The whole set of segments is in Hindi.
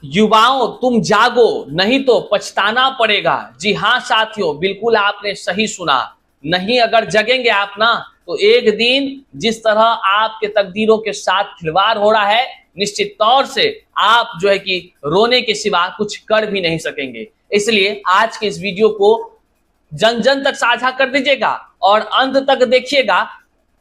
युवाओं तुम जागो, नहीं तो पछताना पड़ेगा। जी हाँ साथियों, बिल्कुल आपने सही सुना। नहीं अगर जगेंगे आप ना, तो एक दिन जिस तरह आपके तकदीरों के साथ खिलवाड़ हो रहा है, निश्चित तौर से आप जो है कि रोने के सिवा कुछ कर भी नहीं सकेंगे। इसलिए आज के इस वीडियो को जन जन तक साझा कर दीजिएगा और अंत तक देखिएगा।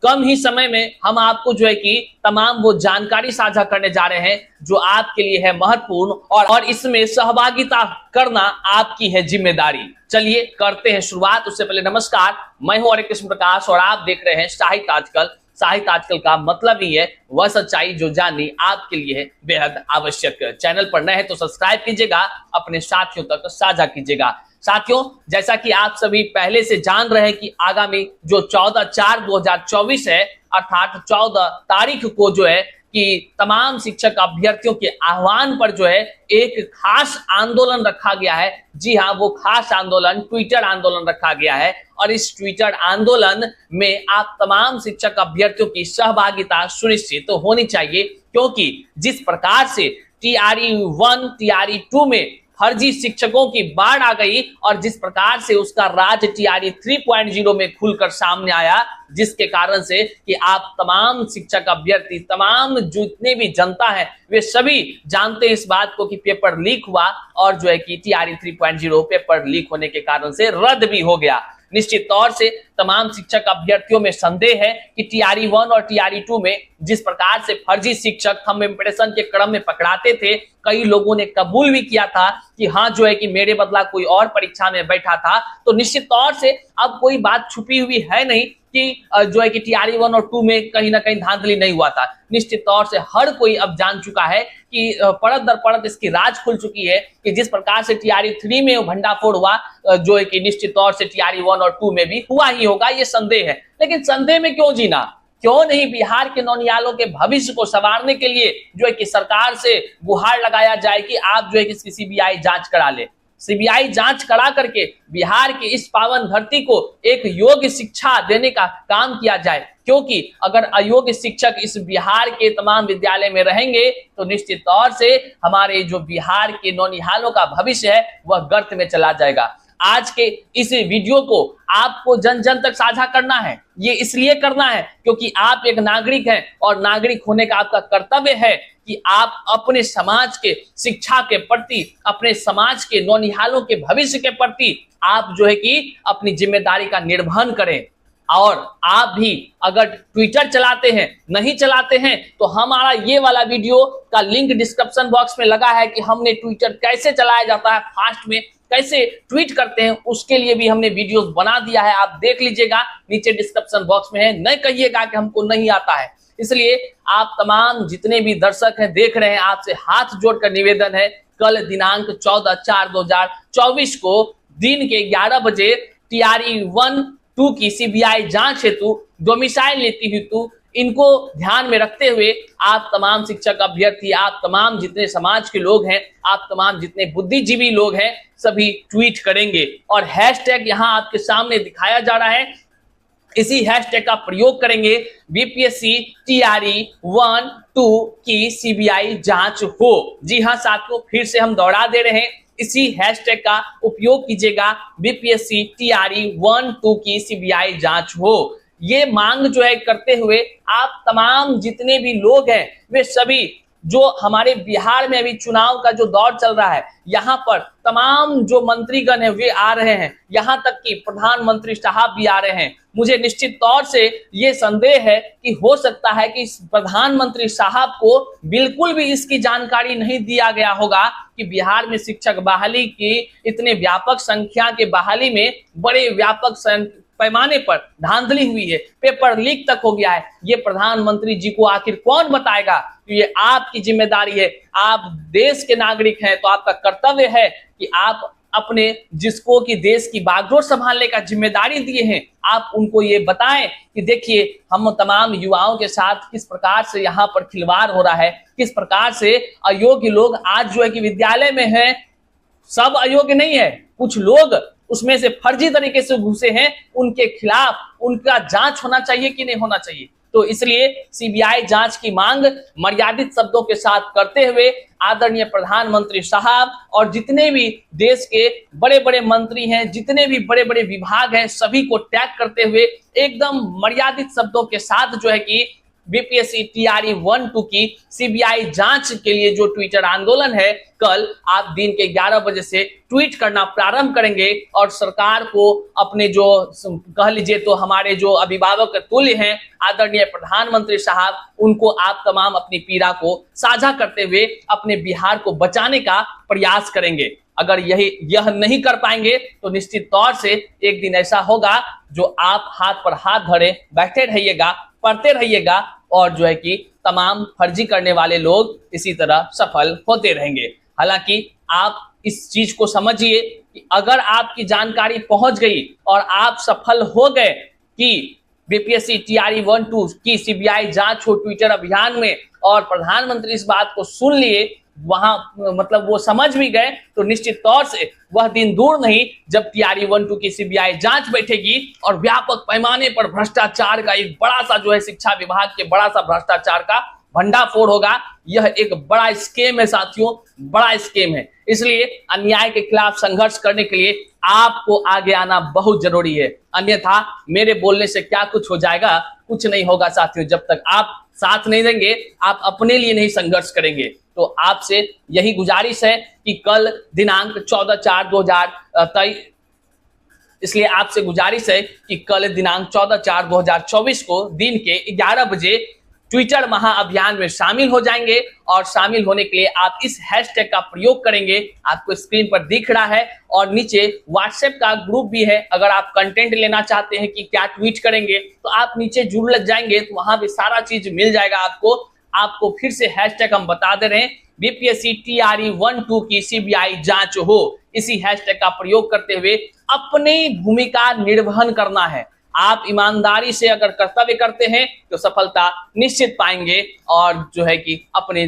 कम ही समय में हम आपको जो है कि तमाम वो जानकारी साझा करने जा रहे हैं जो आपके लिए है महत्वपूर्ण, और इसमें सहभागिता करना आपकी है जिम्मेदारी। चलिए करते हैं शुरुआत। उससे पहले नमस्कार, मैं हूं हरे कृष्ण प्रकाश और आप देख रहे हैं साहित्य आजकल। साहित्य आजकल का मतलब ही है वह सच्चाई जो जाननी आपके लिए है बेहद आवश्यक। चैनल पर नए हैं तो सब्सक्राइब कीजिएगा, अपने साथियों तक साझा कीजिएगा। साथियों, जैसा कि आप सभी पहले से जान रहे हैं कि आगामी जो 14/4/2024 है, अर्थात 14 तारीख को जो है कि तमाम शिक्षक अभ्यर्थियों के आह्वान पर जो है एक खास आंदोलन रखा गया है। जी हाँ, वो खास आंदोलन ट्विटर आंदोलन रखा गया है और इस ट्विटर आंदोलन में आप तमाम शिक्षक अभ्यर्थियों की सहभागिता सुनिश्चित तो होनी चाहिए, क्योंकि जिस प्रकार से TRE 1 TRE 2 में फर्जी शिक्षकों की बाढ़ आ गई और जिस प्रकार से उसका राज TRE 3.0 में खुलकर सामने आया, जिसके कारण से कि आप तमाम शिक्षक अभ्यर्थी, तमाम जितने भी जनता है, वे सभी जानते हैं इस बात को कि पेपर लीक हुआ और जो है कि TRE 3.0 पेपर लीक होने के कारण से रद्द भी हो गया। निश्चित तौर से तमाम शिक्षक अभ्यर्थियों में संदेह है कि TRE 1 और TRE 2 में जिस प्रकार से फर्जी शिक्षक थंब इम्प्रेशन के क्रम में पकड़ाते थे, कई लोगों ने कबूल भी किया था कि हाँ जो है कि मेरे बदला कोई और परीक्षा में बैठा था। तो निश्चित तौर से अब कोई बात छुपी हुई है नहीं कि जो है कि TRE 1 और 2 में कहीं ना कहीं धांधली नहीं हुआ था। निश्चित तौर से हर कोई अब जान चुका है कि परत दर परत इसकी राज खुल चुकी है कि जिस प्रकार से TRE 3 में भंडाफोड़ हुआ, जो है कि निश्चित तौर से TRE 1 और 2 में भी हुआ ही होगा, ये संदेह है। लेकिन संदेह में क्यों जीना? क्यों नहीं बिहार के नौनिहालों के भविष्य को संवारने के लिए जो है कि सरकार से गुहार लगाया जाए कि आप जो है कि इसकी CBI जांच करा ले। CBI जांच करा करके बिहार की इस पावन धरती को एक योग्य शिक्षा देने का काम किया जाए, क्योंकि अगर अयोग्य शिक्षक इस बिहार के तमाम विद्यालय में रहेंगे तो निश्चित तौर से हमारे जो बिहार के नौनिहालों का भविष्य है वह गर्त में चला जाएगा। आज के इस वीडियो को आपको जन जन तक साझा करना है। ये इसलिए करना है क्योंकि आप एक नागरिक हैं और नागरिक होने का आपका कर्तव्य है कि आप अपने समाज के शिक्षा के प्रति, अपने समाज के नौनिहालों के भविष्य के प्रति आप जो है कि अपनी जिम्मेदारी का निर्वहन करें। और आप भी अगर ट्विटर चलाते हैं, नहीं चलाते हैं, तो हमारा ये वाला वीडियो का लिंक डिस्क्रिप्शन बॉक्स में लगा है कि हमने ट्विटर कैसे चलाया जाता है, फास्ट में कैसे ट्वीट करते हैं, उसके लिए भी हमने वीडियोस बना दिया है। आप देख लीजिएगा, नीचे डिस्क्रिप्शन बॉक्स में है। नहीं कहिएगा कि हमको नहीं आता है। इसलिए आप तमाम जितने भी दर्शक हैं, देख रहे हैं, आपसे हाथ जोड़कर निवेदन है, कल दिनांक 14/4/2024 को दिन के 11 बजे TRE 1-2 की CBI जांच हेतु, डोमिसाइल नीति हेतु, इनको ध्यान में रखते हुए आप तमाम शिक्षक अभ्यर्थी, आप तमाम जितने समाज के लोग हैं, आप तमाम जितने बुद्धिजीवी लोग हैं, सभी ट्वीट करेंगे और हैशटैग यहां आपके सामने दिखाया जा रहा है, इसी हैशटैग का प्रयोग करेंगे, BPSC TRE 1-2 की CBI जांच हो। जी हां साथियों, फिर से हम दोहरा दे रहे हैं, इसी हैशटैग का उपयोग कीजिएगा, BPSC TRE 1-2 की CBI जांच हो। ये मांग जो है करते हुए आप तमाम जितने भी लोग हैं, वे सभी जो हमारे बिहार में अभी चुनाव का जो दौर चल रहा है, यहाँ पर तमाम जो मंत्रीगण है वे आ रहे हैं, यहाँ तक कि प्रधानमंत्री साहब भी आ रहे हैं। मुझे निश्चित तौर से ये संदेह है कि हो सकता है कि प्रधानमंत्री साहब को बिल्कुल भी इसकी जानकारी नहीं दिया गया होगा कि बिहार में शिक्षक बहाली की इतने व्यापक संख्या के बहाली में बड़े व्यापक पैमाने पर धांधली हुई है, पेपर लीक तक हो गया है। ये प्रधानमंत्री जी को आखिर कौन बताएगा? तो ये आपकी जिम्मेदारी है। आप देश के नागरिक हैं तो आपका कर्तव्य है कि आप अपने जिसको कि देश की बागडोर संभालने का जिम्मेदारी दिए हैं, आप उनको ये बताएं कि देखिए हम तमाम युवाओं के साथ किस प्रकार से यहाँ पर खिलवाड़ हो रहा है, किस प्रकार से अयोग्य लोग आज जो है कि विद्यालय में हैं। सब अयोग्य नहीं है, कुछ लोग उसमें से फर्जी तरीके से घुसे हैं, उनके खिलाफ उनका जांच होना चाहिए कि नहीं होना चाहिए। तो इसलिए सीबीआई जांच की मांग मर्यादित शब्दों के साथ करते हुए आदरणीय प्रधानमंत्री साहब और जितने भी देश के बड़े बड़े मंत्री हैं, जितने भी बड़े बड़े विभाग हैं, सभी को टैग करते हुए एकदम मर्यादित शब्दों के साथ जो है कि बीपीएससी टीआरई 1-2 की सीबीआई जांच के लिए जो ट्विटर आंदोलन है, कल आप दिन के 11 बजे से ट्वीट करना प्रारंभ करेंगे और सरकार को अपने जो कह लीजिए तो हमारे जो अभिभावक तुल्य हैं आदरणीय प्रधानमंत्री साहब, उनको आप तमाम अपनी पीड़ा को साझा करते हुए अपने बिहार को बचाने का प्रयास करेंगे। अगर यह नहीं कर पाएंगे तो निश्चित तौर से एक दिन ऐसा होगा जो आप हाथ पर हाथ धरे बैठे रहिएगा, पढ़ते रहिएगा और जो है कि तमाम फर्जी करने वाले लोग इसी तरह सफल होते रहेंगे। हालांकि आप इस चीज को समझिए कि अगर आपकी जानकारी पहुंच गई और आप सफल हो गए कि बीपीएससी टीआरई 1-2 की सीबीआई जांच हो ट्विटर अभियान में और प्रधानमंत्री इस बात को सुन लिए, वहां मतलब वो समझ भी गए, तो निश्चित तौर से वह दिन दूर नहीं जब टीआरई 1-2 की सीबीआई जांच बैठेगी और व्यापक पैमाने पर भ्रष्टाचार का एक बड़ा सा जो है शिक्षा विभाग के बड़ा सा भ्रष्टाचार का भंडाफोड़ होगा। यह एक बड़ा स्केम है साथियों, बड़ा स्केम है। इसलिए अन्याय के खिलाफ संघर्ष करने के लिए आपको आगे आना बहुत जरूरी है, अन्यथा मेरे बोलने से क्या कुछ हो जाएगा, कुछ नहीं होगा साथियों। जब तक आप साथ नहीं देंगे, आप अपने लिए नहीं संघर्ष करेंगे। तो आपसे यही गुजारिश है कि कल दिनांक 14/4/2023, इसलिए आपसे गुजारिश है कि कल दिनांक 14/4/2024 को दिन के 11 बजे ट्विटर महाअभियान में शामिल हो जाएंगे और शामिल होने के लिए आप इस हैशटैग का प्रयोग करेंगे। आपको स्क्रीन पर दिख रहा है और नीचे व्हाट्सएप का ग्रुप भी है। अगर आप कंटेंट लेना चाहते हैं कि क्या ट्वीट करेंगे तो आप नीचे जुड़ लग जाएंगे, तो वहां भी सारा चीज मिल जाएगा आपको फिर से हैशटैग हम बता दे रहे हैं, बीपीएससी टीआरई 1-2 की सीबीआई जांच हो। इसी हैशटैग का प्रयोग करते हुए अपनी भूमिका निर्वहन करना है। आप ईमानदारी से अगर कर्तव्य करते हैं तो सफलता निश्चित पाएंगे और जो है कि अपने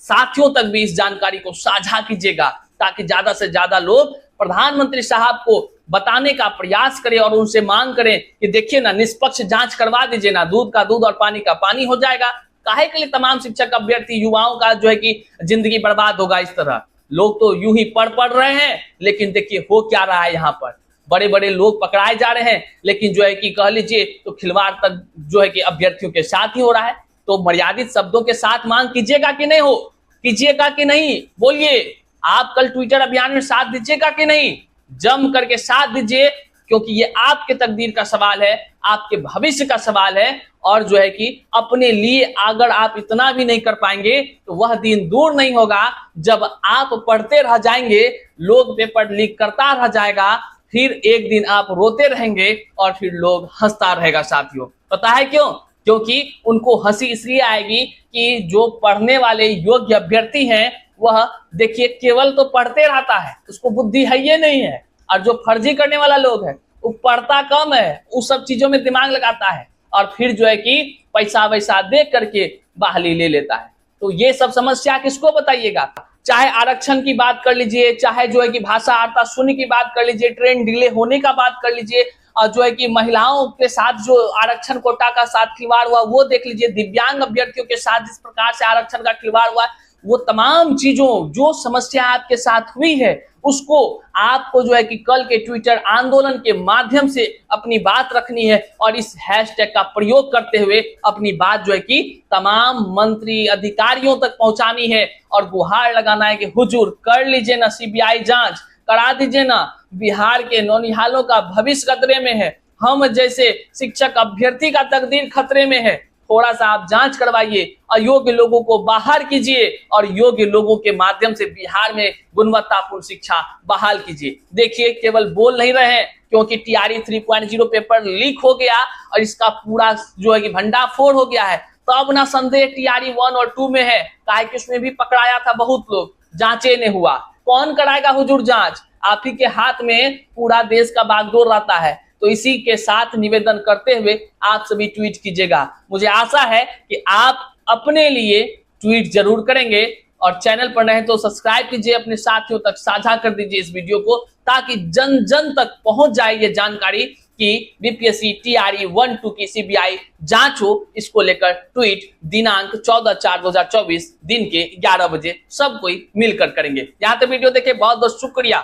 साथियों तक भी इस जानकारी को साझा कीजिएगा ताकि ज्यादा से ज्यादा लोग प्रधानमंत्री साहब को बताने का प्रयास करें और उनसे मांग करें कि देखिए ना, निष्पक्ष जांच करवा दीजिए ना, दूध का दूध और पानी का पानी हो जाएगा। काहे के लिए तमाम शिक्षक अभ्यर्थी युवाओं का जो है कि जिंदगी बर्बाद होगा इस तरह। लोग तो यूं ही पढ़ रहे हैं, लेकिन देखिए हो क्या रहा है, यहाँ पर बड़े बड़े लोग पकड़ाए जा रहे हैं, लेकिन जो है कि कह लीजिए तो खिलवाड़ तक जो है कि अभ्यर्थियों के साथ ही हो रहा है। तो मर्यादित शब्दों के साथ मांग कीजिएगा कि नहीं, कीजिएगा कि नहीं, बोलिए। आप कल ट्विटर अभियान में साथ दीजिएगा कि नहीं, जम करके साथ दीजिए, क्योंकि ये आपके तकदीर का सवाल है, आपके भविष्य का सवाल है। और जो है कि अपने लिए अगर आप इतना भी नहीं कर पाएंगे तो वह दिन दूर नहीं होगा जब आप पढ़ते रह जाएंगे, लोग पेपर लीक करता रह जाएगा, फिर एक दिन आप रोते रहेंगे और फिर लोग हंसता रहेगा साथियों। पता है क्यों? क्योंकि उनको हंसी इसलिए आएगी कि जो पढ़ने वाले योग्य अभ्यर्थी हैं वह देखिए केवल तो पढ़ते रहता है, उसको बुद्धि है ये नहीं है। और जो फर्जी करने वाला लोग है वो पढ़ता कम है, उस सब चीजों में दिमाग लगाता है और फिर जो है कि पैसा वैसा देख करके बहाली ले लेता है। तो ये सब समस्या किसको बताइएगा? चाहे आरक्षण की बात कर लीजिए, चाहे जो है कि भाषा वार्ता शून्य की बात कर लीजिए, ट्रेन डिले होने का बात कर लीजिए, और जो है कि महिलाओं के साथ जो आरक्षण कोटा का साथ खिलवाड़ हुआ वो देख लीजिए, दिव्यांग अभ्यर्थियों के साथ जिस प्रकार से आरक्षण का खिलवाड़ हुआ, वो तमाम चीजों जो समस्या आपके साथ हुई है उसको आपको जो है कि कल के ट्विटर आंदोलन के माध्यम से अपनी बात रखनी है और इस हैशटैग का प्रयोग करते हुए अपनी बात जो है कि तमाम मंत्री अधिकारियों तक पहुंचानी है और गुहार लगाना है कि हुजूर कर लीजिए ना, सीबीआई जांच करा दीजिए ना, बिहार के नौनिहालों का भविष्य खतरे में है, हम जैसे शिक्षक अभ्यर्थी का तकदीर खतरे में है, थोड़ा सा आप जांच करवाइए, अयोग्य लोगों को बाहर कीजिए और योग्य लोगों के माध्यम से बिहार में गुणवत्तापूर्ण शिक्षा बहाल कीजिए। देखिए केवल बोल नहीं रहे हैं, क्योंकि टीआरई 3.0 पेपर लीक हो गया और इसका पूरा जो है कि भंडाफोड़ हो गया है। तो अब ना संदेह टीआरई 1 और 2 में है, काहे कि उसमें भी पकड़ाया था बहुत लोग, जांचे नहीं हुआ। कौन कराएगा हुजूर जांच? आप ही के हाथ में पूरा देश का बागडोर रहता है। तो इसी के साथ निवेदन करते हुए आप सभी ट्वीट कीजिएगा। मुझे आशा है कि आप अपने लिए ट्वीट जरूर करेंगे और चैनल पर नए तो सब्सक्राइब कीजिए, अपने साथियों तक साझा कर दीजिए इस वीडियो को, ताकि जन जन तक पहुंच जाए ये जानकारी कि बीपीएससी टीआरई 1-2 की सीबीआई जांच हो, इसको लेकर ट्वीट दिनांक 14/4/2024 दिन के 11 बजे सब कोई मिलकर करेंगे। यहां तक वीडियो देखे बहुत बहुत शुक्रिया।